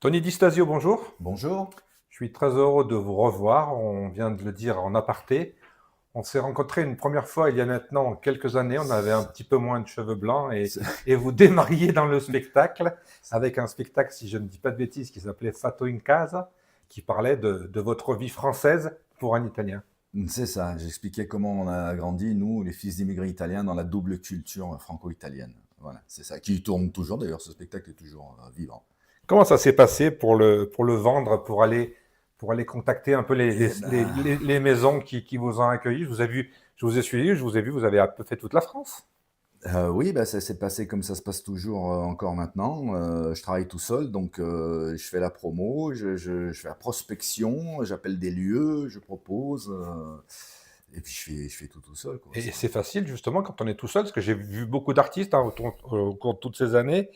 Tony Di Stasio, bonjour. Bonjour. Je suis très heureux de vous revoir. On vient de le dire en aparté. On s'est rencontrés une première fois il y a maintenant quelques années. On avait un petit peu moins de cheveux blancs et, C'est- et vous démarriez dans le spectacle avec un spectacle, si je ne dis pas de bêtises, qui s'appelait Fato in Casa, qui parlait de votre vie française pour un Italien. C'est ça, j'expliquais comment on a grandi, nous, les fils d'immigrés italiens, dans la double culture franco-italienne. Voilà, c'est ça, qui tourne toujours d'ailleurs, ce spectacle est toujours vivant. Comment ça s'est passé pour le vendre, pour aller contacter un peu les, les, Eh les, ben, les- les maisons qui vous ont accueilli? Je vous ai vu, je vous ai suivi, je vous ai vu, vous avez un peu fait toute la France. oui, bah, ça s'est passé comme ça se passe toujours encore maintenant. Je travaille tout seul, donc je fais la promo, je fais la prospection, j'appelle des lieux, je propose, et puis je fais tout seul, quoi. Et c'est facile justement quand on est tout seul, parce que j'ai vu beaucoup d'artistes au cours de toutes ces années,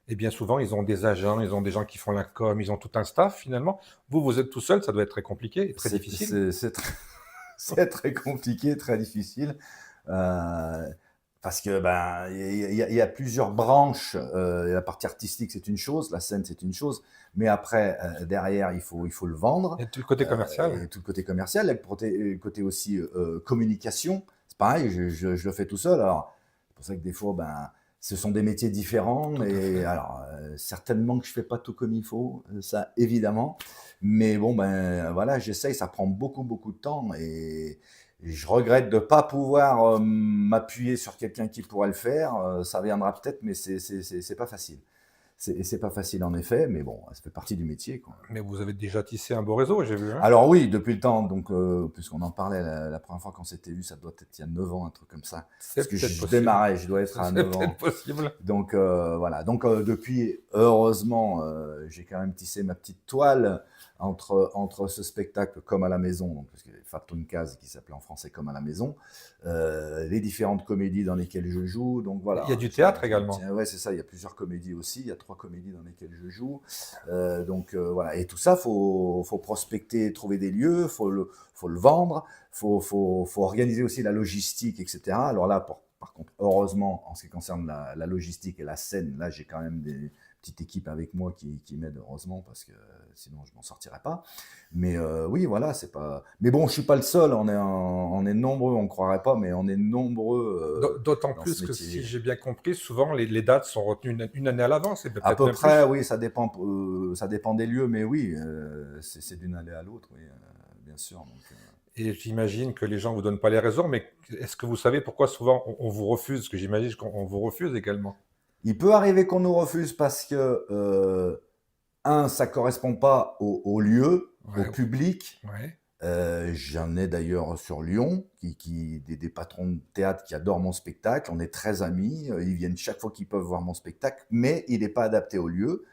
et bien souvent ils ont des agents, ils ont des gens qui font la com, ils ont tout un staff finalement. Vous êtes tout seul, ça doit être très compliqué et très C'est difficile. c'est très, c'est très compliqué, très difficile. Euh, Parce que ben il y a plusieurs branches. La partie artistique c'est une chose, la scène c'est une chose, mais après derrière il faut le vendre, Et tout le côté commercial. et tout le côté commercial, le côté aussi communication. C'est pareil, je le fais tout seul. Alors c'est pour ça que des fois ben ce sont des métiers différents, Tout à et fait. alors certainement que je fais pas tout comme il faut, ça évidemment, mais bon ben voilà, j'essaye, ça prend beaucoup de temps, et je regrette de ne pas pouvoir m'appuyer sur quelqu'un qui pourrait le faire. Ça viendra peut-être, mais c'est pas facile. C'est pas facile en effet, mais bon, ça fait partie du métier, quoi. Mais vous avez déjà tissé un beau réseau, j'ai vu, hein. Alors oui, depuis le temps, donc puisqu'on en parlait la première fois qu'on s'était vu, ça doit être il y a 9 ans, un truc comme ça. Parce C'est que peut-être je possible. démarrais, je dois être à C'est 9 peut-être ans. possible. Donc voilà, donc depuis, heureusement, j'ai quand même tissé ma petite toile entre ce spectacle Comme à la maison, donc, parce qu'il y avait Fatto in Casa qui s'appelait en français Comme à la maison, les différentes comédies dans lesquelles je joue, donc Il y a voilà. du théâtre également. Ouais, c'est ça, il y a plusieurs comédies aussi, il y a 3 comédies dans lesquelles je joue, donc voilà, et tout ça, faut prospecter, trouver des lieux, faut le vendre, faut organiser aussi la logistique, etc. Alors là, par contre, heureusement, en ce qui concerne la logistique et la scène, là, j'ai quand même des petites équipes avec moi qui m'aident, heureusement, parce que sinon, je m'en sortirais pas. Mais oui, voilà, c'est pas. Mais bon, je suis pas le seul. On est nombreux. On croirait pas, mais on est nombreux D'autant dans ce plus que si métier. j'ai bien compris, souvent les dates sont retenues une année à l'avance, et À peut-être peu même près, plus. oui, ça dépend des lieux, mais oui, c'est d'une allée à l'autre, oui, bien sûr. Donc, Et j'imagine que les gens vous donnent pas les raisons, mais est-ce que vous savez pourquoi souvent on vous refuse? Parce que j'imagine qu'on vous refuse également. il peut arriver qu'on nous refuse parce que ça correspond pas au lieu, au Ouais, public. ouais. J'en ai d'ailleurs sur Lyon, des patrons de théâtre qui adorent mon spectacle. On est très amis. Ils viennent chaque fois qu'ils peuvent voir mon spectacle, mais il n'est pas adapté au lieu.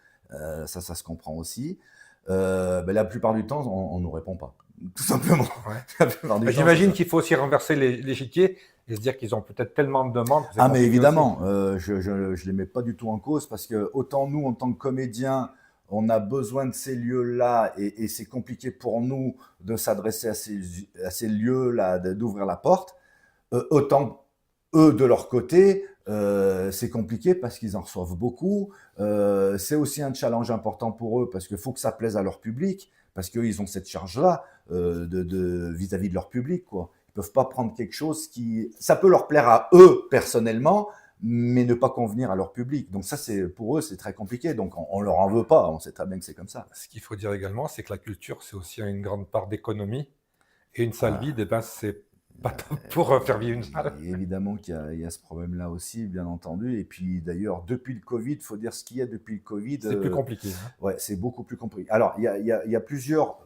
Ça se comprend aussi. Ben, la plupart du temps, on nous répond pas. Tout simplement. Ouais. La plupart Bah, du temps, c'est j'imagine ça. qu'il faut aussi renverser l'échiquier et se dire qu'ils ont peut-être tellement de demandes que c'est Ah, mais compliqué aussi. évidemment, je les mets pas du tout en cause, parce que autant nous, en tant que comédiens, on a besoin de ces lieux-là, et c'est compliqué pour nous de s'adresser à ces lieux-là, d'ouvrir la porte. Autant eux, de leur côté, c'est compliqué parce qu'ils en reçoivent beaucoup. C'est aussi un challenge important pour eux, parce qu'il faut que ça plaise à leur public, parce qu'ils ont cette charge-là vis-à-vis de leur public, quoi. Ils peuvent pas prendre quelque chose qui, ça peut leur plaire à eux personnellement, mais ne pas convenir à leur public. Donc ça, pour eux, c'est très compliqué. Donc on leur en veut pas. On sait très bien que c'est comme ça. Ce qu'il faut dire également, c'est que la culture, c'est aussi une grande part d'économie. Et une salle vide, Ah, eh ben, c'est pas top pour faire vivre une salle. évidemment qu'il y a ce problème-là aussi, bien entendu. Et puis d'ailleurs, depuis le Covid, il faut dire ce qu'il y a depuis le Covid. C'est plus compliqué, hein. Ouais, c'est beaucoup plus compliqué. Alors, il y a plusieurs.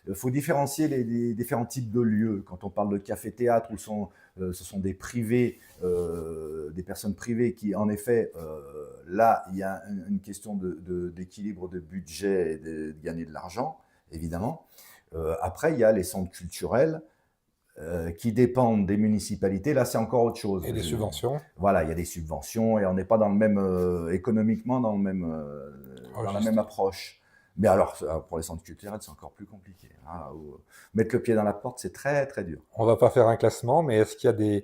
Il faut différencier les différents types de lieux. Quand on parle de café-théâtre, ce sont des privés, des personnes privées qui, en effet, là, il y a une question d'équilibre de budget et de gagner de l'argent, évidemment. Après, il y a les centres culturels qui dépendent des municipalités. Là, c'est encore autre chose. Et des subventions, Voilà, il y a des subventions, et on n'est pas dans le même économiquement dans la même registre. approche. Mais alors, pour les centres culturels, c'est encore plus compliqué, hein. Mettre le pied dans la porte, c'est très très dur. On va pas faire un classement, mais est-ce qu'il y a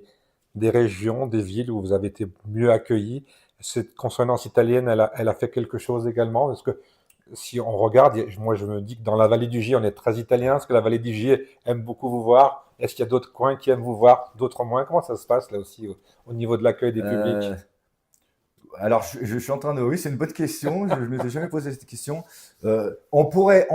des régions, des villes où vous avez été mieux accueillis? Cette consonance italienne, elle a fait quelque chose également? Est-ce que Si on regarde, moi je me dis que dans la vallée du Gier, on est très italien. Est-ce que la vallée du Gier aime beaucoup vous voir? Est-ce qu'il y a d'autres coins qui aiment vous voir, d'autres moins? Comment ça se passe là aussi au niveau de l'accueil des Euh, publics? alors, je suis en train de. Oui, c'est une bonne question. Je ne m'étais jamais posé cette question. On pourrait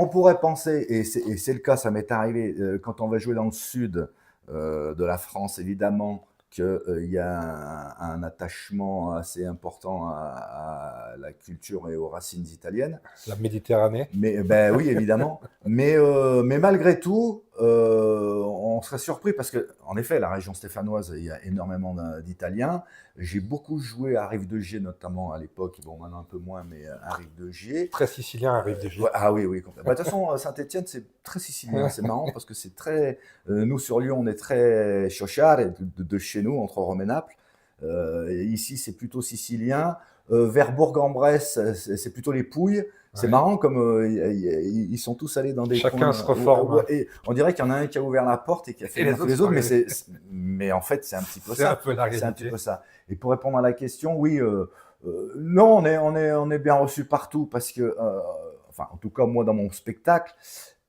penser, et c'est le cas, ça m'est arrivé, quand on va jouer dans le sud de la France, évidemment, qu'il y a un attachement assez important à la culture et aux racines italiennes. La Méditerranée? Mais ben oui, évidemment. Mais malgré tout, on serait surpris parce que, en effet, la région stéphanoise, il y a énormément d'Italiens. J'ai beaucoup joué à Rive-de-Gier, notamment à l'époque. Bon, maintenant un peu moins, mais à Rive-de-Gier. Très sicilien arrive des Ouais, Gier. ah oui, oui, complètement. Bah, de toute façon, Saint-Étienne, c'est très sicilien. C'est marrant parce que c'est très. Nous, sur Lyon, on est très chauchard, de chez nous, entre Rome et Naples. Et ici, c'est plutôt sicilien. Vers Bourg-en-Bresse, c'est plutôt les Pouilles. C'est Ouais. marrant comme ils sont tous allés dans des Chacun coins. se reforme. Et on dirait qu'il y en a un qui a ouvert la porte et qui a fait Et les venir tous autres les sont autres, arrivés. mais en fait, c'est un petit peu C'est un ça. peu la C'est un petit réalité. peu ça. Et pour répondre à la question, oui, non, on est bien reçu partout parce que, enfin, en tout cas, moi, dans mon spectacle,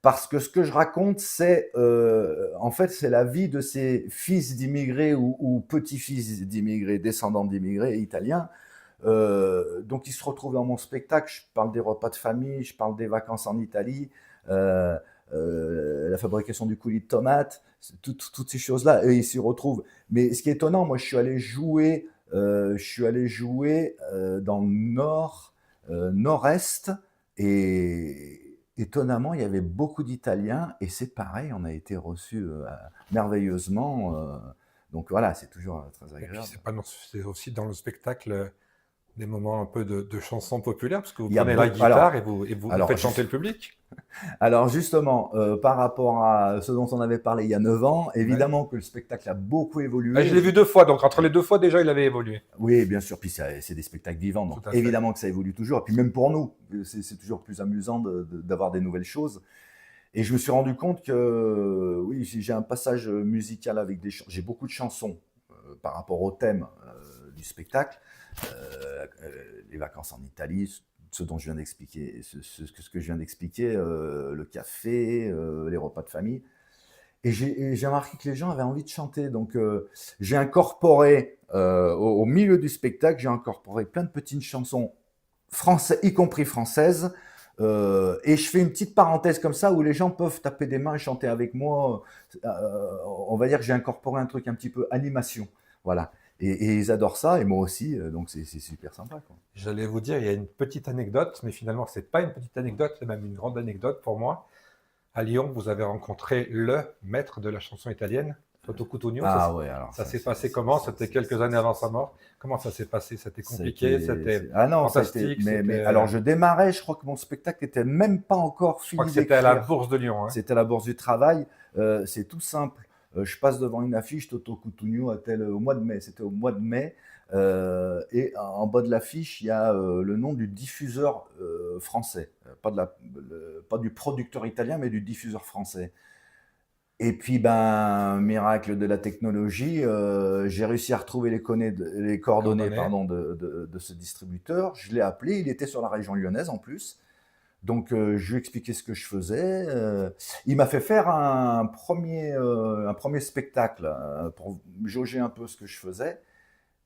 parce que ce que je raconte, c'est en fait, c'est la vie de ces fils d'immigrés ou petits-fils d'immigrés, descendants d'immigrés italiens. Donc, ils se retrouvent dans mon spectacle. Je parle des repas de famille, je parle des vacances en Italie, euh, la fabrication du coulis de tomates, toutes ces choses-là, et ils s'y retrouvent. Mais ce qui est étonnant, moi, je suis allé jouer dans le nord, nord-est, et étonnamment, il y avait beaucoup d'Italiens, et c'est pareil, on a été reçus merveilleusement. Donc voilà, c'est toujours très Et puis agréable. c'est aussi dans le spectacle des moments un peu de chansons populaires, parce que vous Il y a prenez la beaucoup. guitare et vous Alors, faites chanter le public. alors justement, par rapport à ce dont on avait parlé il y a 9 ans, Ouais. évidemment que le spectacle a beaucoup Ah, je évolué. l'ai vu deux fois, donc entre les deux fois déjà, il avait évolué. Oui, bien sûr, puis c'est des spectacles vivants, Tout donc à fait. évidemment que ça évolue toujours. Et puis même pour nous, c'est toujours plus amusant d'avoir des nouvelles choses. Et je me suis rendu compte que oui, j'ai un passage musical avec j'ai beaucoup de chansons par rapport au thème du spectacle. Les vacances en Italie, ce dont je viens d'expliquer, ce que je viens d'expliquer, le café, les repas de famille. Et j'ai remarqué que les gens avaient envie de chanter. Donc, j'ai incorporé, au milieu du spectacle, j'ai incorporé plein de petites chansons françaises, y compris françaises. Et je fais une petite parenthèse comme ça où les gens peuvent taper des mains et chanter avec moi. On va dire que j'ai incorporé un truc un petit peu animation. Voilà. Et ils adorent ça, et moi aussi. Donc, c'est super sympa, quoi. J'allais vous dire, il y a une petite anecdote, mais finalement, c'est pas une petite anecdote, c'est même une grande anecdote pour moi. À Lyon, vous avez rencontré le maître de la chanson italienne, Toto Cutugno. Ah ouais, alors Ça s'est passé comment? C'était quelques années avant sa mort. Comment ça s'est passé? C'était ça a compliqué, c'était Ah non, ça a été. fantastique, Mais c'était. alors, je démarrais, je crois que mon spectacle n'était même pas encore Je crois que fini c'était à la d'écrire. Bourse de Lyon, hein. C'était à la Bourse du Travail. C'est tout simple. Je passe devant une affiche, Toto Cutugno au mois de mai. C'était au mois de mai. Et en bas de l'affiche, il y a le nom du diffuseur français. Pas du producteur italien, mais du diffuseur français. Et puis, ben, miracle de la technologie, j'ai réussi à retrouver les coordonnées Coordonnées. pardon, de ce distributeur. Je l'ai appelé, il était sur la région lyonnaise en plus. Donc, je lui ai expliqué ce que je faisais. Il m'a fait faire un premier spectacle pour jauger un peu ce que je faisais.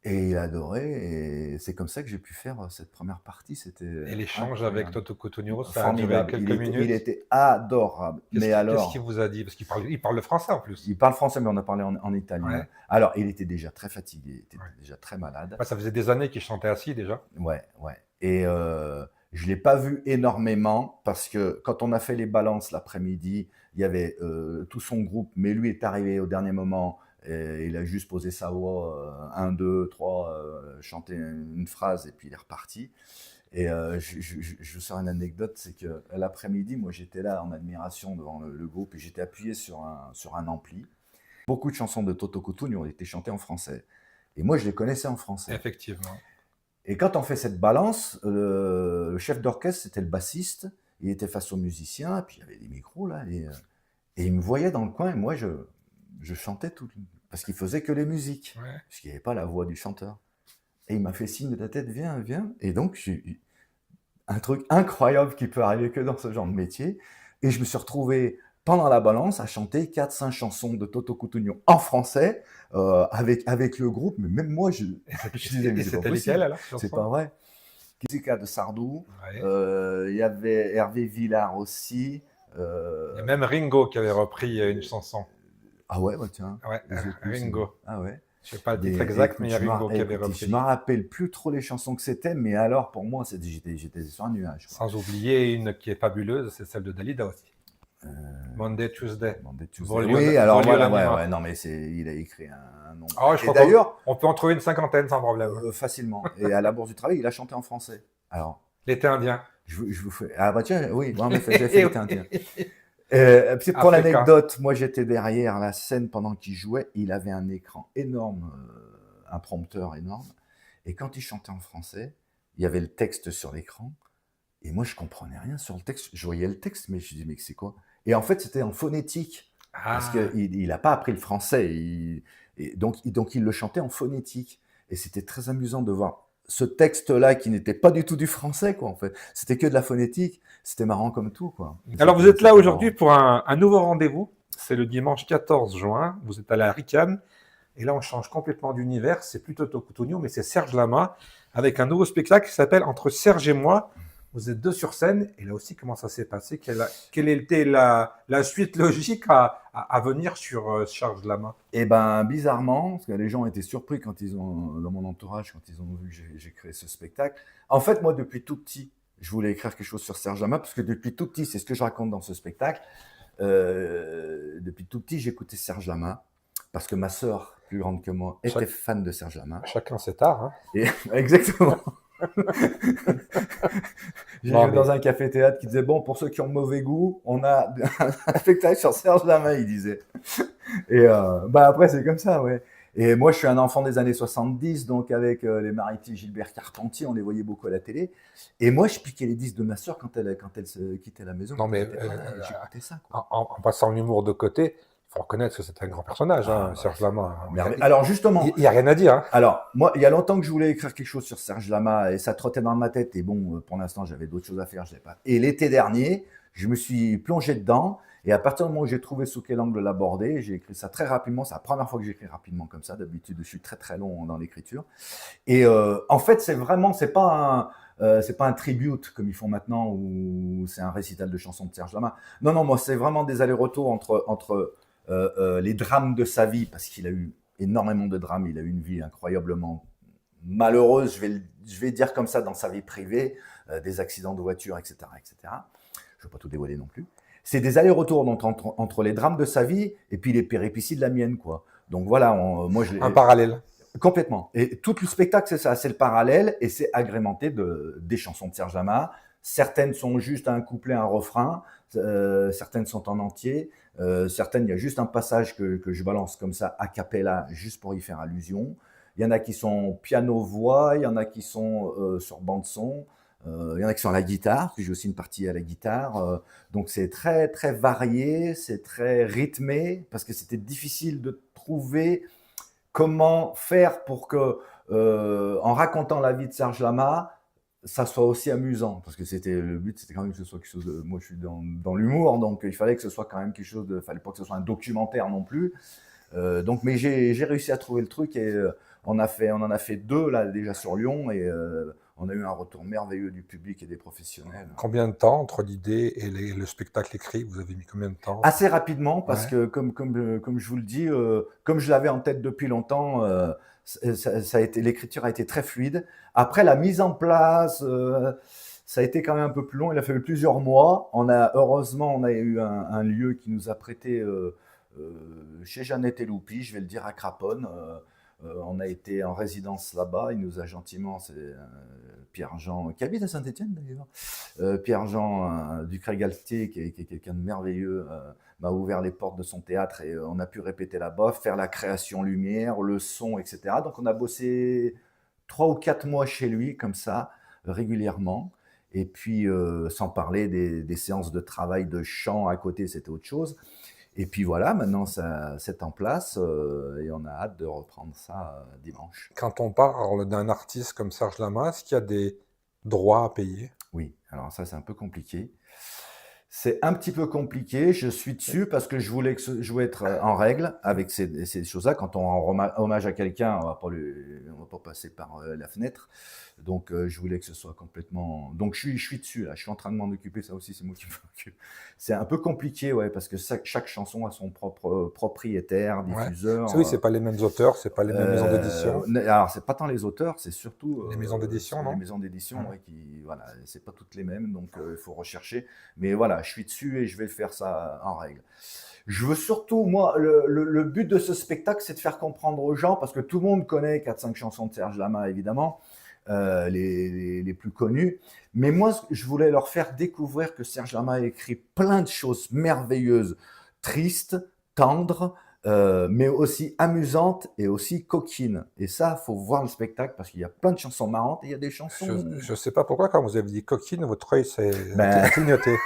Et il a adoré. Et c'est comme ça que j'ai pu faire cette première partie. C'était Et l'échange avec incroyable. Toto Cutugno, ça a duré Formidable. quelques Il minutes. était adorable. Mais Qu'est-ce qu'il alors, vous a dit? Parce il parle le français en plus. il parle français, mais on a parlé en italien. Ouais, Alors, il était déjà très fatigué, il était ouais. déjà très malade. Ouais, ça faisait des années qu'il chantait assis déjà. Ouais, ouais. Et je l'ai pas vu énormément parce que quand on a fait les balances l'après-midi, il y avait tout son groupe, mais lui est arrivé au dernier moment. Et il a juste posé sa voix, un, deux, trois, chanté une phrase et puis il est reparti. Et je vous sors une anecdote, c'est que l'après-midi, moi j'étais là en admiration devant le groupe et j'étais appuyé sur un ampli. Beaucoup de chansons de Toto Cutugno ont été chantées en français. Et moi, je les connaissais en français. Effectivement. Et quand on fait cette balance, le chef d'orchestre, c'était le bassiste. Il était face aux musiciens, et puis il y avait des micros là. Et il me voyait dans le coin, et moi, je chantais tout. Parce qu'il faisait que les musiques. Ouais. Parce qu'il n'y avait pas la voix du chanteur. Et il m'a fait signe de la tête, viens, viens. Et donc, un truc incroyable qui peut arriver que dans ce genre de métier. Et je me suis retrouvé pendant la balance à chanter 4-5 chansons de Toto Cutugno en français avec le groupe. Mais même moi, je disais, mais Et c'est pas c'était lesquelles possible, alors, ces c'est chansons? pas vrai. Kizika de Sardou, Ouais. il y avait Hervé Villard aussi. Il y a même Ringo qui avait repris une chanson. Ah ouais, bah tiens, Ouais, je sais plus. Ringo. Ah ouais. Je sais pas le titre Mais exact, mais écoute, il y a Ringo qui avait je me repris. rappelle plus trop les chansons que c'était, mais alors pour moi, j'étais sur un nuage, quoi. Sans oublier une qui est fabuleuse, c'est celle de Dalida aussi. Euh, Monday, Tuesday. Demandez tous- Voglio, Oui, alors Voglio voilà, ouais, l'anima. ouais, non, mais il a écrit un nombre. Ah, je Et crois d'ailleurs, qu'on peut en trouver une cinquantaine sans problème. facilement. Et à la Bourse du Travail, il a chanté en français. Alors, L'été indien. je vous fais. Ah bah tiens, oui, en effet, j'ai fait Eh l'été oui. indien. Pour Africa. l'anecdote, moi j'étais derrière la scène pendant qu'il jouait. Il avait un écran énorme, un prompteur énorme. Et quand il chantait en français, il y avait le texte sur l'écran. Et moi je comprenais rien sur le texte. Je voyais le texte, mais je disais, mais c'est quoi? Et en fait, c'était en phonétique. Parce Ah, qu'il n'a pas appris le français. Et donc il le chantait en phonétique. Et c'était très amusant de voir ce texte-là qui n'était pas du tout du français, quoi, en fait. C'était que de la phonétique. C'était marrant comme tout, quoi. alors vous êtes là C'était aujourd'hui marrant. pour un nouveau rendez-vous. C'est le dimanche 14 juin. Vous êtes à la Ricane. Et là, on change complètement d'univers. C'est plutôt Tocoutougno, mais c'est Serge Lama avec un nouveau spectacle qui s'appelle Entre Serge et moi. Vous êtes deux sur scène. Et là aussi, comment ça s'est passé? Quelle était la suite logique à venir sur Serge Lama? Et ben, bizarrement, parce que les gens étaient surpris dans mon entourage, quand ils ont vu que j'ai créé ce spectacle. En fait, moi, depuis tout petit, je voulais écrire quelque chose sur Serge Lama, parce que depuis tout petit, c'est ce que je raconte dans ce spectacle. Depuis tout petit, j'écoutais Serge Lama, parce que ma sœur, plus grande que moi, était fan de Serge Lama. Chacun ses tares. Hein. Et, exactement. J'ai Non, joué dans mais un café-théâtre qui disait, bon, pour ceux qui ont mauvais goût, on a un spectacle sur Serge Lama, il disait. Et bah après, c'est comme ça, ouais. Et moi, je suis un enfant des années 70, donc avec les Mariti, Gilbert Carpentier, on les voyait beaucoup à la télé. Et moi, je piquais les disques de ma sœur quand elle se quittait la maison, non, quand elle mais était pas là, et j'écoutais ça, quoi. en passant l'humour de côté, il faut reconnaître que c'est un grand personnage, Ah, hein, bah, Serge Lama. alors justement, Il n'y a rien à dire. Hein. alors moi, il y a longtemps que je voulais écrire quelque chose sur Serge Lama et ça trottait dans ma tête. Et bon, pour l'instant, j'avais d'autres choses à faire, je sais pas. Et l'été dernier, je me suis plongé dedans. Et à partir du moment où j'ai trouvé sous quel angle l'aborder, j'ai écrit ça très rapidement. C'est la première fois que j'écris rapidement comme ça. D'habitude, je suis très très long dans l'écriture. Et en fait, c'est pas un tribute comme ils font maintenant où c'est un récital de chansons de Serge Lama. Non, non, moi, c'est vraiment des allers-retours entre les drames de sa vie, parce qu'il a eu énormément de drames. Il a eu une vie incroyablement malheureuse, je vais dire comme ça, dans sa vie privée, des accidents de voiture, etc., etc. Je ne vais pas tout dévoiler non plus. C'est des allers-retours entre les drames de sa vie et puis les péripéties de la mienne, quoi. Donc voilà, moi je Un parallèle. complètement. Et tout le spectacle, c'est ça, c'est le parallèle et c'est agrémenté des chansons de Serge Lama. Certaines sont juste un couplet, un refrain, certaines sont en entier, certaines, il y a juste un passage que je balance comme ça, a cappella, juste pour y faire allusion. Il y en a qui sont piano-voix, il y en a qui sont sur bande-son, il y en a qui sont à la guitare, puis j'ai aussi une partie à la guitare. Donc c'est très, très varié, c'est très rythmé, parce que c'était difficile de trouver comment faire pour que, en racontant la vie de Serge Lama, ça soit aussi amusant, parce que le but, c'était quand même que ce soit quelque chose de, moi je suis dans l'humour, donc il fallait que ce soit quand même quelque chose fallait pas que ce soit un documentaire non plus. Donc, mais j'ai réussi à trouver le truc et on en a fait deux là déjà sur Lyon et on a eu un retour merveilleux du public et des professionnels. Combien de temps entre l'idée et le spectacle écrit? Vous avez mis combien de temps? Assez rapidement, parce Ouais. que comme je vous le dis, comme je l'avais en tête depuis longtemps, l'écriture a été très fluide. Après la mise en place, ça a été quand même un peu plus long. Il a fallu plusieurs mois. Heureusement, on a eu un lieu qui nous a prêté chez Jeannette et Loupi, je vais le dire à Craponne. On a été en résidence là-bas. Il nous a gentiment, c'est Pierre-Jean, qui habite à Saint-Étienne d'ailleurs, Pierre-Jean Ducret-Galtier, qui est quelqu'un de merveilleux, m'a ouvert les portes de son théâtre et on a pu répéter là-bas, faire la création lumière, le son, etc. Donc on a bossé 3 ou 4 mois chez lui, comme ça, régulièrement. Et puis, sans parler des séances de travail de chant à côté, c'était autre chose. Et puis voilà, maintenant c'est en place et on a hâte de reprendre ça dimanche. Quand on parle d'un artiste comme Serge Lama, est-ce qu'il y a des droits à payer? Oui, alors ça, c'est un peu compliqué. C'est un petit peu compliqué. Je suis dessus parce que je voulais être en règle avec ces choses-là. Quand on rend hommage à quelqu'un, on va pas passer par la fenêtre. Donc, je voulais que ce soit complètement. Donc, je suis dessus là. Je suis en train de m'en occuper. Ça aussi, c'est moi qui m'en occupe. C'est un peu compliqué, ouais, parce que chaque chanson a son propre propriétaire, Ouais. diffuseur. Oui, c'est pas les mêmes auteurs, c'est pas les mêmes maisons d'édition. Alors, c'est pas tant les auteurs, c'est surtout Les maisons d'édition, les non? maisons d'édition, Ouais. ouais, voilà, c'est pas toutes les mêmes, donc il faut rechercher. Mais voilà, je suis dessus et je vais faire ça en règle. Je veux surtout, moi, le but de ce spectacle, c'est de faire comprendre aux gens, parce que tout le monde connaît 4-5 chansons de Serge Lama, évidemment, les plus connues. Mais moi, je voulais leur faire découvrir que Serge Lama a écrit plein de choses merveilleuses, tristes, tendres, mais aussi amusantes et aussi coquines. Et ça, faut voir le spectacle parce qu'il y a plein de chansons marrantes et il y a des chansons. Je sais pas pourquoi, quand vous avez dit coquine, votre œil a Ben, clignoté.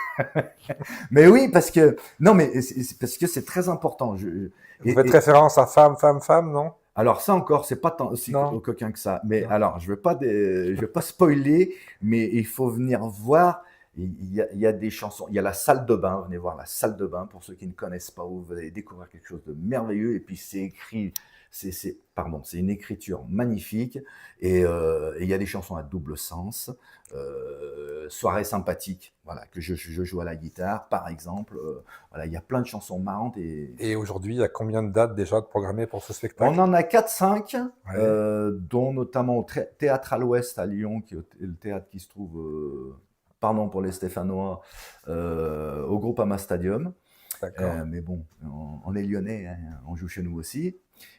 mais oui, parce que non, mais parce que c'est très important. Vous faites référence à femme, femme, femme, non? Alors ça encore, c'est pas tant aussi Non. coquin que ça. Mais Non. alors, je veux pas spoiler, mais il faut venir voir. Il y a des chansons. Il y a la salle de bain. Venez voir la salle de bain pour ceux qui ne connaissent pas. Vous allez découvrir quelque chose de merveilleux. Et puis c'est écrit. Pardon, c'est une écriture magnifique. Et il y a des chansons à double sens. Soirée sympathique, voilà, que je joue à la guitare, par exemple. Voilà, il y a plein de chansons marrantes Et aujourd'hui, il y a combien de dates déjà programmées pour ce on spectacle? en a 4-5, Ouais. dont notamment au Théâtre à l'Ouest à Lyon, qui est le théâtre qui se trouve, pardon pour les Stéphanois, au Groupama Stadium. D'accord. Mais bon, on est lyonnais, hein, on joue chez nous aussi.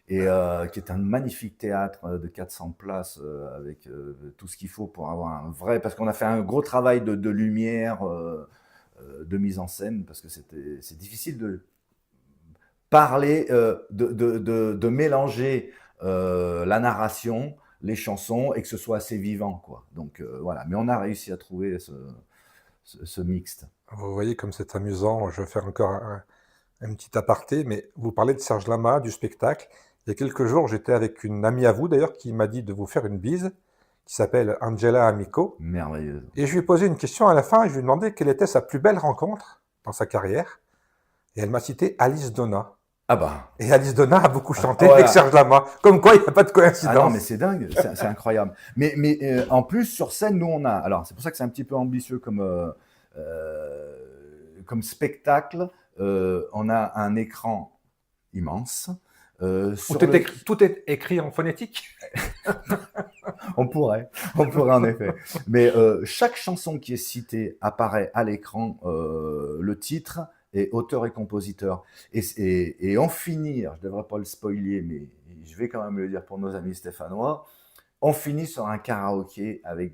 Et qui est un magnifique théâtre de 400 places avec tout ce qu'il faut pour avoir un vrai. Parce qu'on a fait un gros travail de lumière, de mise en scène, parce que c'est difficile de parler, de mélanger la narration, les chansons, et que ce soit assez vivant, quoi. Donc voilà, mais on a réussi à trouver ce mixte. Vous voyez comme c'est amusant. Je vais faire encore un petit aparté, mais vous parlez de Serge Lama, du spectacle. Il y a quelques jours, j'étais avec une amie à vous d'ailleurs qui m'a dit de vous faire une bise, qui s'appelle Angela Amico. Merveilleuse. Et je lui ai posé une question à la fin, et je lui ai demandé quelle était sa plus belle rencontre dans sa carrière. Et elle m'a cité Alice Donna. Ah bah. Et Alice Donna a beaucoup chanté Voilà. avec Serge Lama. Comme quoi, il n'y a pas de coïncidence. Ah non, mais c'est dingue, c'est incroyable. Mais en plus, sur scène, nous, on a. Alors, c'est pour ça que c'est un petit peu ambitieux comme spectacle. On a un écran immense. Tout est écrit en phonétique. On pourrait en effet. Mais chaque chanson qui est citée apparaît à l'écran, le titre et auteur et compositeur. Et en finir, je ne devrais pas le spoiler, mais je vais quand même le dire pour nos amis stéphanois, on finit sur un karaoké avec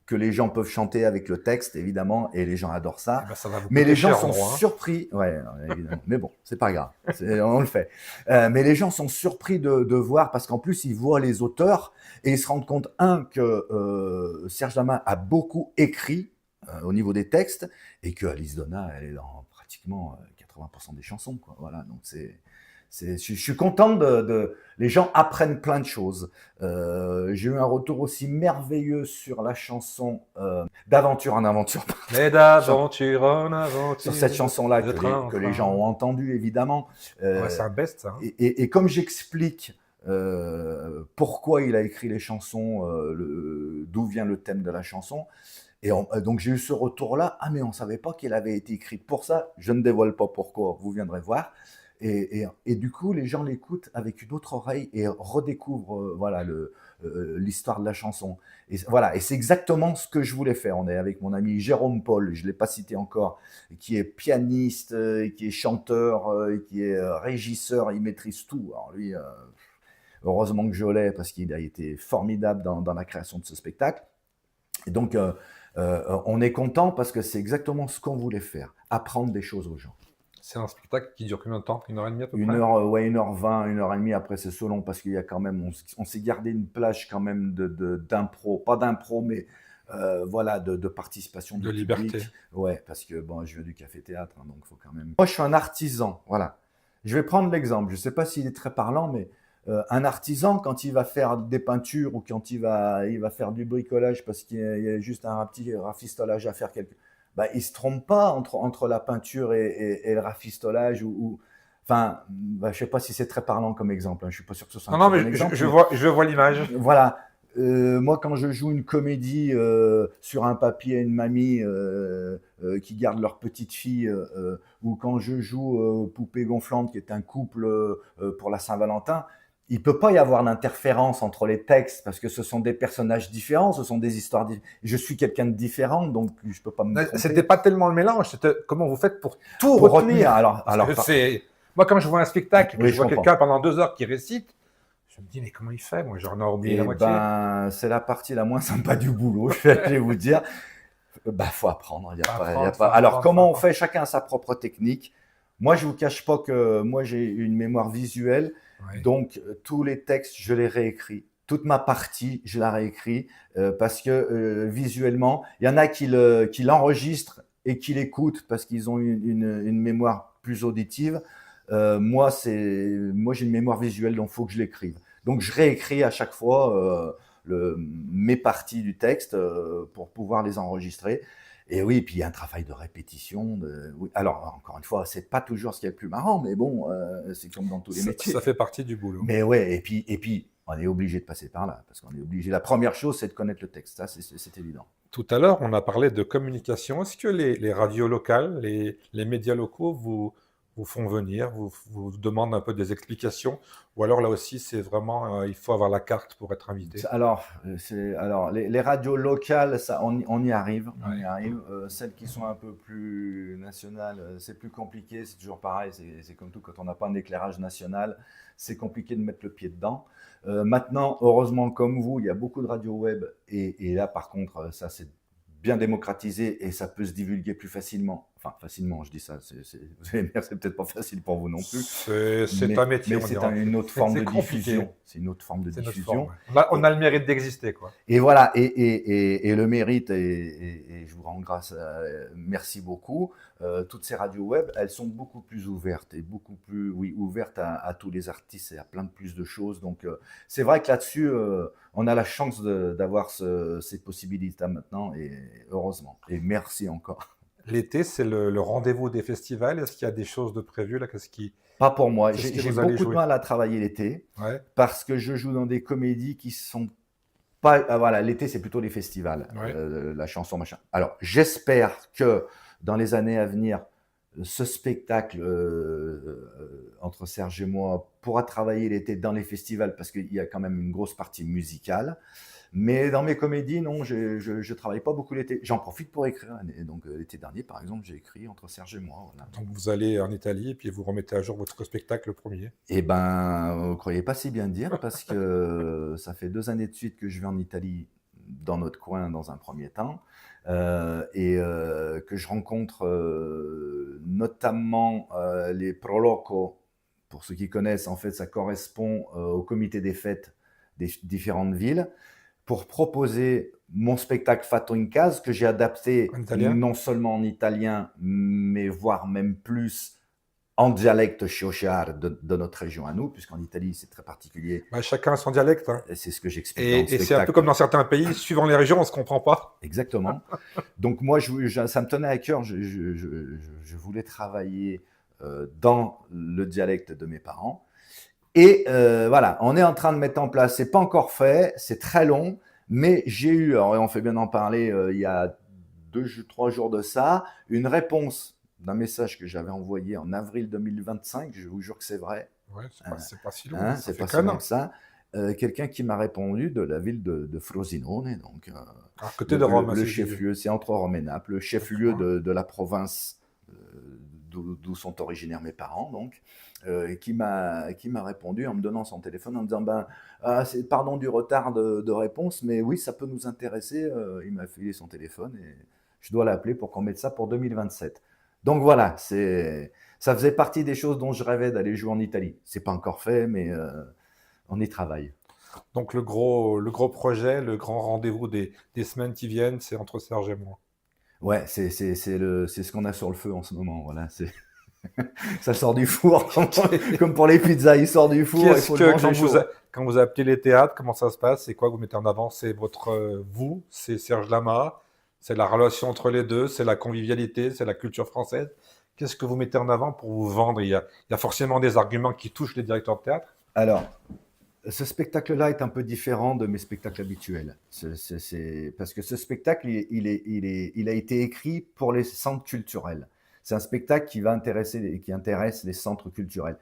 que les gens peuvent chanter avec le texte, évidemment, et les gens adorent ça. Eh ben, ça va vous Mais coûter les gens cher, sont en gros, hein. surpris. Ouais, évidemment. Mais bon, c'est pas grave. On le fait. Mais les gens sont surpris de voir, parce qu'en plus, ils voient les auteurs et ils se rendent compte, que Serge Lama a beaucoup écrit au niveau des textes et que Alice Donna, elle est dans pratiquement 80% des chansons, quoi. Voilà, donc je suis content les gens apprennent plein de choses. J'ai eu un retour aussi merveilleux sur la chanson d'aventure en aventure. Mais d'aventure en aventure. Sur cette chanson-là de train en que les train. gens ont entendue, évidemment. Ouais, c'est un best, ça. Hein. Et comme j'explique pourquoi il a écrit les chansons, d'où vient le thème de la chanson, donc j'ai eu ce retour-là. Ah, mais on ne savait pas qu'il avait été écrit pour ça. Je ne dévoile pas pourquoi, vous viendrez voir. Et du coup, les gens l'écoutent avec une autre oreille et redécouvrent voilà, l'histoire de la chanson. Et voilà, et c'est exactement ce que je voulais faire. On est avec mon ami Jérôme Paul, je ne l'ai pas cité encore, qui est pianiste, qui est chanteur, qui est régisseur, il maîtrise tout. Alors lui, heureusement que je l'ai parce qu'il a été formidable dans la création de ce spectacle. Et donc, on est content parce que c'est exactement ce qu'on voulait faire, apprendre des choses aux gens. C'est un spectacle qui dure combien de temps? 1h30 à peu près? 1h20, 1h20, 1h30. Après, c'est selon parce qu'il y a quand même, on s'est gardé une plage quand même d'impro, pas d'impro, mais voilà, de participation De du liberté. public. Ouais, parce que bon, je viens du café-théâtre, hein, donc il faut quand même. Moi, je suis un artisan, voilà. Je vais prendre l'exemple. Je ne sais pas s'il est très parlant, mais Un artisan, quand il va faire des peintures ou quand il va faire du bricolage parce qu'il y a juste un petit rafistolage à faire, bah, il se trompe pas entre la peinture et le rafistolage enfin, bah, je sais pas si c'est très parlant comme exemple. Hein. Je suis pas sûr que ce soit un Non, non, très mais bon exemple. je vois l'image. Voilà. Moi, quand je joue une comédie sur un papier à une mamie qui garde leur petite fille, ou quand je joue Poupée gonflante, qui est un couple pour la Saint-Valentin, il peut pas y avoir d'interférence entre les textes parce que ce sont des personnages différents, ce sont des histoires différentes. Je suis quelqu'un de différent, donc je peux pas me C'était tromper. pas tellement le mélange, c'était comment vous faites pour tout Pour retenir. retenir, Parce que c'est... Moi, quand je vois un spectacle, que oui, je je vois comprends. quelqu'un pendant 2 heures qui récite, je me dis, mais comment il fait? Moi, j'en ai oublié la Et moitié. ben, c'est la partie la moins sympa du boulot, je vais vous dire. Bah, faut apprendre. Il y a Faut pas, il y a apprendre, faut pas. Alors, apprendre, faut comment on apprendre. fait? Chacun a sa propre technique. Moi, je vous cache pas que moi, j'ai une mémoire visuelle. Ouais. Donc, tous les textes, je les réécris. Toute ma partie, je la réécris parce que visuellement, il y en a qui l'enregistrent et qui l'écoutent parce qu'ils ont une mémoire plus auditive. Moi, j'ai une mémoire visuelle, donc il faut que je l'écrive. Donc, je réécris à chaque fois mes parties du texte pour pouvoir les enregistrer. Et oui, puis il y a un travail de répétition. Oui. Alors, encore une fois, c'est pas toujours ce qui est le plus marrant, mais bon, c'est comme dans tous les métiers. Ça fait partie du boulot. Mais ouais, et puis, on est obligé de passer par là, parce qu'on est obligé. La première chose, c'est de connaître le texte, ça, c'est évident. Tout à l'heure, on a parlé de communication. Est-ce que les radios locales, les médias locaux vous font venir, vous demandent un peu des explications? Ou alors là aussi, c'est vraiment, il faut avoir la carte pour être invité? Alors, les radios locales, ça, on y arrive, on y Ouais. arrive. Celles qui sont un peu plus nationales, c'est plus compliqué. C'est toujours pareil. C'est comme tout, quand on n'a pas un éclairage national, c'est compliqué de mettre le pied dedans. Maintenant, heureusement, comme vous, il y a beaucoup de radios web, et là, par contre, ça, c'est bien démocratisé et ça peut se divulguer plus facilement. Enfin, facilement, je dis ça. Vous allez me dire, c'est peut-être pas facile pour vous non plus. C'est un métier, Mais on c'est dira. une autre forme C'est de compliqué. diffusion. C'est une autre forme de C'est notre diffusion. forme. Ouais. On a le mérite d'exister, quoi. Et voilà, et le mérite, et je vous rends grâce, merci beaucoup. Toutes ces radios web, elles sont beaucoup plus ouvertes et beaucoup plus, oui, ouvertes à tous les artistes et à plein de plus de choses. Donc, c'est vrai que là-dessus, on a la chance d'avoir ces possibilités maintenant, et heureusement. Et merci encore. L'été, c'est le rendez-vous des festivals. Est-ce qu'il y a des choses de prévues là? Pas pour moi. Qu'est-ce que J'ai vous allez beaucoup de jouer? mal à travailler l'été Ouais, parce que je joue dans des comédies qui sont pas. Voilà, l'été, c'est plutôt les festivals, ouais. la chanson, machin. Alors, j'espère que dans les années à venir, ce spectacle entre Serge et moi pourra travailler l'été dans les festivals parce qu'il y a quand même une grosse partie musicale. Mais dans mes comédies, non, je travaille pas beaucoup l'été. J'en profite pour écrire. Et donc, l'été dernier, par exemple, j'ai écrit entre Serge et moi. Voilà. Donc vous allez en Italie et puis vous remettez à jour votre spectacle le premier. Eh ben, vous croyez pas si bien dire parce que ça fait 2 années de suite que je vais en Italie, dans notre coin, dans un premier temps, que je rencontre notamment les Proloco. Pour ceux qui connaissent, en fait, ça correspond au comité des fêtes des différentes villes pour proposer mon spectacle Fatto in Casa que j'ai adapté En italien? non seulement en italien, mais voire même plus en dialecte chiocciar de notre région à nous, puisqu'en Italie, c'est très particulier. Bah, chacun a son dialecte. Hein. Et c'est ce que j'explique dans le Et c'est un spectacle. peu comme dans certains pays, suivant les régions, on ne se comprend pas. Exactement. Donc moi, ça me tenait à cœur. Je voulais travailler dans le dialecte de mes parents. Et voilà, on est en train de mettre en place. C'est pas encore fait, c'est très long, mais j'ai eu, alors on fait bien en parler, il y a 3 jours de ça, une réponse d'un message que j'avais envoyé en avril 2025. Je vous jure que c'est vrai. Ouais, c'est pas si long, Hein, ça c'est fait pas si qu'un loin an. que ça. Quelqu'un qui m'a répondu de la ville de Frosinone, donc À côté de Rome, le c'est chef-lieu, c'est entre Rome et Naples, le chef-lieu D'accord. de la province d'où sont originaires mes parents, donc, qui m'a répondu en me donnant son téléphone, en me disant pardon du retard de réponse, mais oui, ça peut nous intéresser. Il m'a filé son téléphone et je dois l'appeler pour qu'on mette ça pour 2027. Donc voilà, ça faisait partie des choses dont je rêvais d'aller jouer en Italie. C'est pas encore fait, mais on y travaille. Donc le gros projet, le grand rendez-vous des semaines qui viennent, c'est entre Serge et moi. Ouais, c'est ce qu'on a sur le feu en ce moment. Voilà, Ça sort du four, comme pour les pizzas, il sort du four, il Qu'est-ce faut le que manger chaud. quand vous appelez les théâtres, comment ça se passe? C'est quoi que vous mettez en avant? C'est votre vous, c'est Serge Lama, c'est la relation entre les deux, c'est la convivialité, c'est la culture française. Qu'est-ce que vous mettez en avant pour vous vendre? Il y a forcément des arguments qui touchent les directeurs de théâtre. Alors, ce spectacle-là est un peu différent de mes spectacles habituels. Parce que ce spectacle, il a été écrit pour les centres culturels. C'est un spectacle qui intéresse les centres culturels.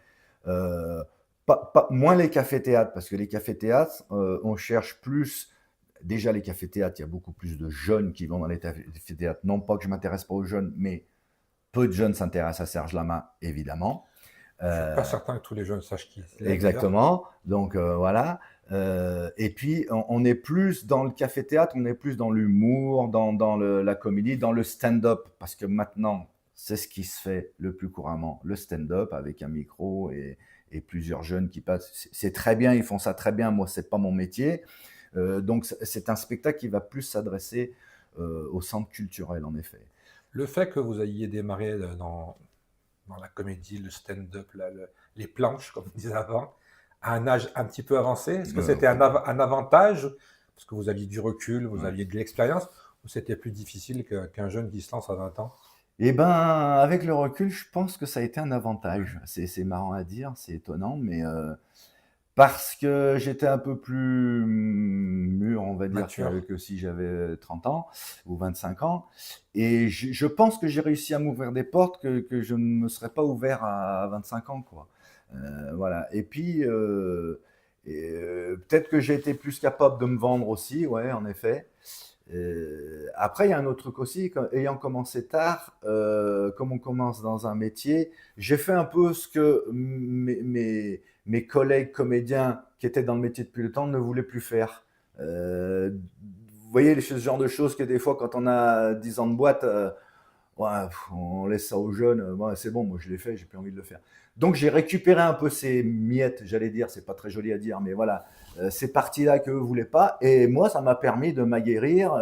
Euh, Moins les cafés-théâtres, parce que les cafés-théâtres, on cherche plus. Déjà, les cafés-théâtres, il y a beaucoup plus de jeunes qui vont dans les cafés-théâtres. Non pas que je m'intéresse pas aux jeunes, mais peu de jeunes s'intéressent à Serge Lama, évidemment. Je suis pas Euh, certain que tous les jeunes sachent qui c'est d'ailleurs. Exactement. Donc voilà. Et puis on est plus dans le café-théâtre, on est plus dans l'humour, la comédie, dans le stand-up, parce que maintenant c'est ce qui se fait le plus couramment, le stand-up avec un micro et plusieurs jeunes qui passent. C'est très bien, ils font ça très bien. Moi, c'est pas mon métier. Donc c'est un spectacle qui va plus s'adresser au centre culturel, en effet. Le fait que vous ayez démarré dans la comédie, le stand-up, les planches, comme on disait avant, à un âge un petit peu avancé, est-ce que c'était un avantage parce que vous aviez du recul, vous Ouais. aviez de l'expérience, ou c'était plus difficile qu'un jeune qui se lance à 20 ans? Eh ben, avec le recul, je pense que ça a été un avantage. C'est marrant à dire, c'est étonnant, mais parce que j'étais un peu plus mûr, on va dire, Mature. que si j'avais 30 ans ou 25 ans. Et je pense que j'ai réussi à m'ouvrir des portes que je ne me serais pas ouvert à 25 ans, quoi. Voilà. Et puis, peut-être que j'ai été plus capable de me vendre aussi, ouais, en effet. Après, il y a un autre truc aussi, ayant commencé tard, comme on commence dans un métier, j'ai fait un peu ce que mes collègues comédiens qui étaient dans le métier depuis le temps ne voulaient plus faire. Vous voyez, ce genre de choses que des fois, quand on a 10 ans de boîte, ouais, on laisse ça aux jeunes. Ouais, c'est bon, moi je l'ai fait, j'ai plus envie de le faire. Donc j'ai récupéré un peu ces miettes, j'allais dire, c'est pas très joli à dire, mais voilà, ces parties-là que vous voulez pas. Et moi, ça m'a permis de m'aguerrir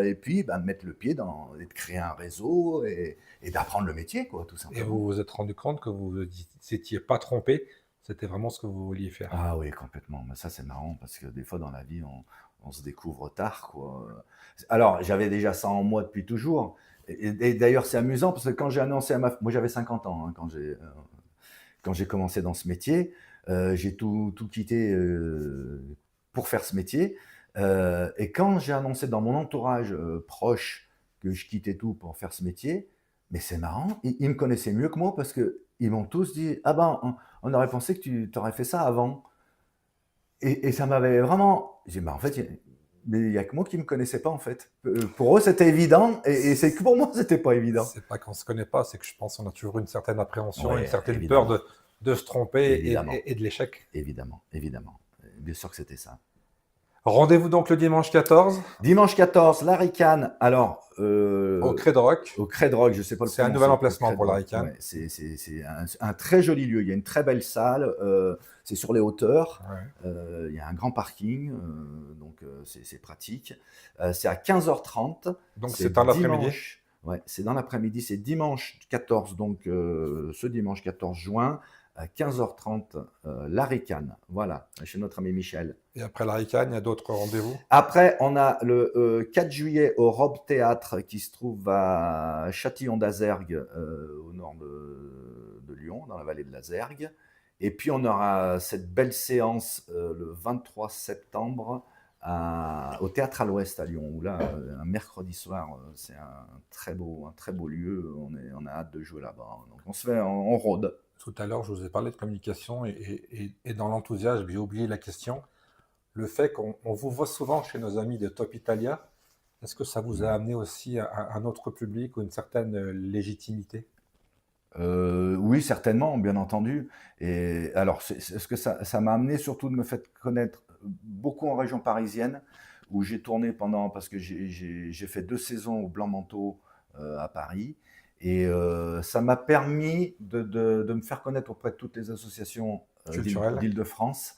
et puis bah, de mettre le pied dans, et de créer un réseau et d'apprendre le métier, quoi, tout Et vous simplement. vous êtes rendu compte que vous vous étiez pas trompé, c'était vraiment ce que vous vouliez faire. Ah oui, complètement. Mais ça, c'est marrant parce que des fois dans la vie, on se découvre tard, quoi. Alors, j'avais déjà ça en moi depuis toujours. Et d'ailleurs, c'est amusant parce que quand j'ai annoncé à ma... Moi, j'avais 50 ans hein, quand j'ai commencé dans ce métier. J'ai tout quitté pour faire ce métier. Et quand j'ai annoncé dans mon entourage proche que je quittais tout pour faire ce métier, mais c'est marrant, ils me connaissaient mieux que moi parce qu'ils m'ont tous dit ah ben on aurait pensé que tu aurais fait ça avant. Et ça m'avait vraiment. J'ai dit bah en fait mais il y a que moi qui me connaissais pas en fait. Pour eux c'était évident et c'est que pour moi c'était pas évident. C'est pas qu'on se connaît pas, c'est que je pense qu'on a toujours une certaine appréhension, Oui, une certaine peur évidemment, de se tromper évidemment, et de l'échec. évidemment, évidemment. Bien sûr que c'était ça. Rendez-vous donc le dimanche 14 Dimanche 14, la Ricane. Alors, au Cré de Rock. au Cré de Rock, je ne sais pas le C'est un nouvel prononcer. Au emplacement Cré de pour la Rock, Ricane. ouais, c'est un très joli lieu. Il y a une très belle salle. C'est sur les hauteurs. Ouais. Il y a un grand parking, donc c'est pratique. C'est à 15h30. Donc c'est C'est dans l'après-midi. dimanche. Ouais, c'est dans l'après-midi. C'est dimanche 14, donc ce dimanche 14 juin à 15h30, la Ricane. Voilà, chez notre ami Michel. Et après la Ricane, il y a d'autres rendez-vous. Après, on a le 4 juillet au Robe Théâtre qui se trouve à Châtillon-d'Azergues, au nord de Lyon, dans la vallée de la Zergue. Et puis, on aura cette belle séance le 23 septembre au Théâtre à l'Ouest à Lyon, où là, un mercredi soir, c'est un très beau lieu. On a hâte de jouer là-bas. Donc, on rôde. Tout à l'heure, je vous ai parlé de communication et dans l'enthousiasme, j'ai oublié la question. Le fait qu'on vous voit souvent chez nos amis de Top Italia, est-ce que ça vous a amené aussi à un autre public ou une certaine légitimité? Oui, certainement, bien entendu. Et alors, ce que ça m'a amené surtout de me faire connaître beaucoup en région parisienne, où j'ai tourné parce que j'ai fait 2 saisons au Blanc Manteau à Paris. Et ça m'a permis de me faire connaître auprès de toutes les associations Culturel? d'Île-de-France.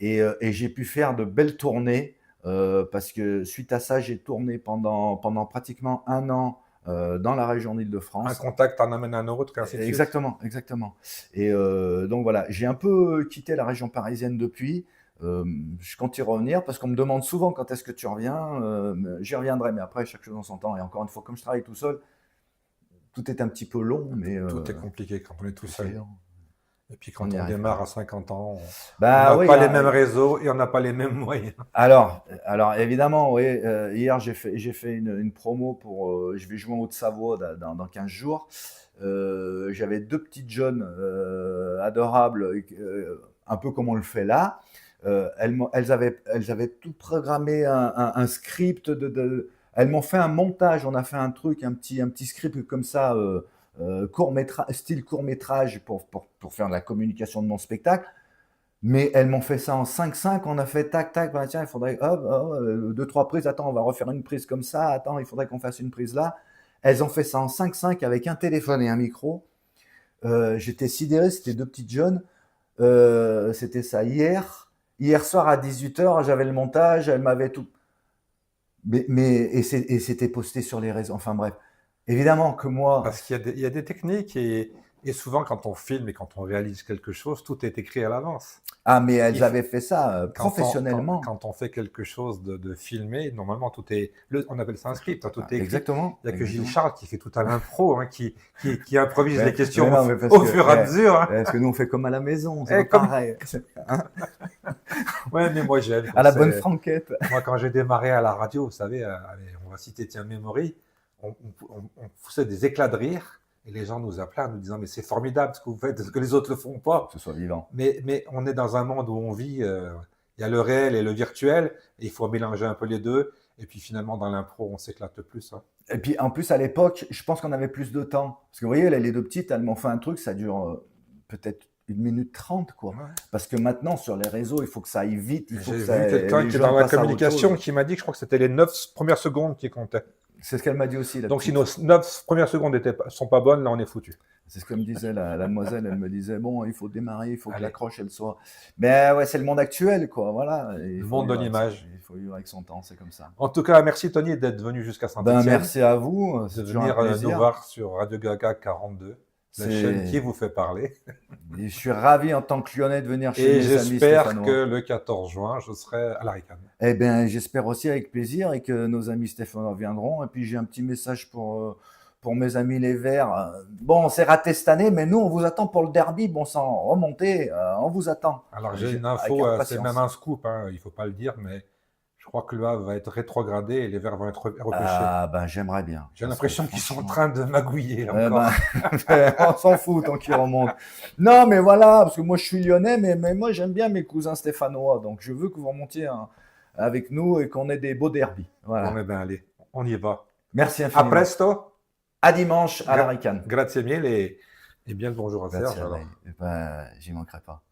Et j'ai pu faire de belles tournées parce que suite à ça, j'ai tourné pendant pratiquement un an dans la région Un d'Île-de-France. contact en amène un autre, et ainsi de suite. Exactement, exactement. Et donc voilà, j'ai un peu quitté la région parisienne depuis. Je compte y revenir parce qu'on me demande souvent quand est-ce que tu reviens. J'y reviendrai, mais après, chaque chose en son temps. Et encore une fois, comme je travaille tout seul, tout est un petit peu long, mais Tout est compliqué quand on est tout seul. Et puis On quand y on arrive. démarre à 50 ans, on Bah n'a oui, pas les mêmes réseaux et on n'a pas les mêmes moyens. alors évidemment, oui. Hier, j'ai fait une promo pour. Je vais jouer en Haute-Savoie dans 15 jours. J'avais deux petites jeunes adorables, un peu comme on le fait là. Elles avaient tout programmé, un script elles m'ont fait un montage. On a fait un truc, un petit script comme ça, style court-métrage pour faire de la communication de mon spectacle. Mais elles m'ont fait ça en 5-5. On a fait tac, tac. Ben tiens, il faudrait, hop, 2-3 prises. Attends, on va refaire une prise comme ça. Attends, il faudrait qu'on fasse une prise là. Elles ont fait ça en 5-5 avec un téléphone et un micro. J'étais sidéré, c'était deux petites jeunes. C'était ça hier soir à 18h, j'avais le montage, elles m'avaient tout. Et c'était posté sur les réseaux. Enfin bref, évidemment que moi. Parce qu'il y a des techniques et souvent quand on filme et quand on réalise quelque chose, tout est écrit à l'avance. Ah, mais elles Il faut- avaient fait ça Quand professionnellement. quand on fait quelque chose de filmé, normalement tout est, on appelle ça un script, hein, tout est écrit. Exactement. Il n'y a que Gilles exactement. Charles qui fait tout à l'impro, hein, qui improvise Ouais, les questions mais non, mais parce au que- fur et à ouais. mesure. Hein. Parce que nous, on fait comme à la maison, Eh, c'est comme- pareil. Ouais, mais moi j'aime. À la C'est- bonne franquette. Moi, quand j'ai démarré à la radio, vous savez, allez, on va citer Tiens Memory, on poussait des éclats de rire et les gens nous appelaient en nous disant mais c'est formidable ce que vous faites, ce que les autres ne le font pas. Que ce soit vivant. Mais on est dans un monde où on vit, il y a le réel et le virtuel, et il faut mélanger un peu les deux. Et puis finalement, dans l'impro, on s'éclate plus. Hein. Et puis en plus, à l'époque, je pense qu'on avait plus de temps. Parce que vous voyez, là, les deux petites, elles m'ont fait un truc, ça dure peut-être 1 minute 30, quoi. Ouais. Parce que maintenant, sur les réseaux, il faut que ça aille vite. Il faut J'ai que vu ça, quelqu'un les qui est gens dans la passent à autre communication chose. qui m'a dit que je crois que c'était les 9 premières secondes qui comptaient. C'est ce qu'elle m'a dit aussi. La Donc si petite. nos 9 premières secondes ne sont pas bonnes, là on est foutu. C'est ce que me disait la demoiselle. Elle me disait, bon, il faut démarrer, il faut que Allez. l'accroche, elle soit. Mais ouais, c'est le monde actuel, quoi. Voilà. Et il Le faut monde de vivre avec l'image. ça. Il faut vivre avec son temps, c'est comme ça. En tout cas, merci Tony d'être venu jusqu'à Ben, Saint-Etienne. merci à vous. De C'est toujours venir un nous plaisir. voir sur Radio Gaga 42, la C'est- chaîne qui vous fait parler. Et je suis ravi en tant que Lyonnais de venir chez Et mes amis j'espère stéphanois. que le 14 juin, je serai à la Ricane. Eh bien, j'espère aussi avec plaisir et que nos amis stéphanois viendront. Et puis, j'ai un petit message pour mes amis les Verts. Bon, c'est raté cette année, mais nous, on vous attend pour le derby. Bon sang, remontez, on vous attend. Alors Et j'ai une avec info, c'est impatience. même un scoop, hein, il ne faut pas le dire, mais je crois que le Havre va être rétrogradé et les Verts vont être repêchés. Ah, ben, j'aimerais bien. J'ai Ça l'impression serait qu'ils sont en franchement- train de magouiller là, Eh encore. ben, on s'en fout tant qu'ils remontent. Non, mais voilà, parce que moi, je suis lyonnais, mais moi, j'aime bien mes cousins stéphanois. Donc, je veux que vous remontiez avec nous et qu'on ait des beaux derbys. Voilà. Bon, eh ben, allez, on y va. Merci A infiniment. presto, À dimanche à la Ricane. grazie mille et bien le bonjour à Grazie Serge. a alors. lei. Eh ben, j'y manquerai pas.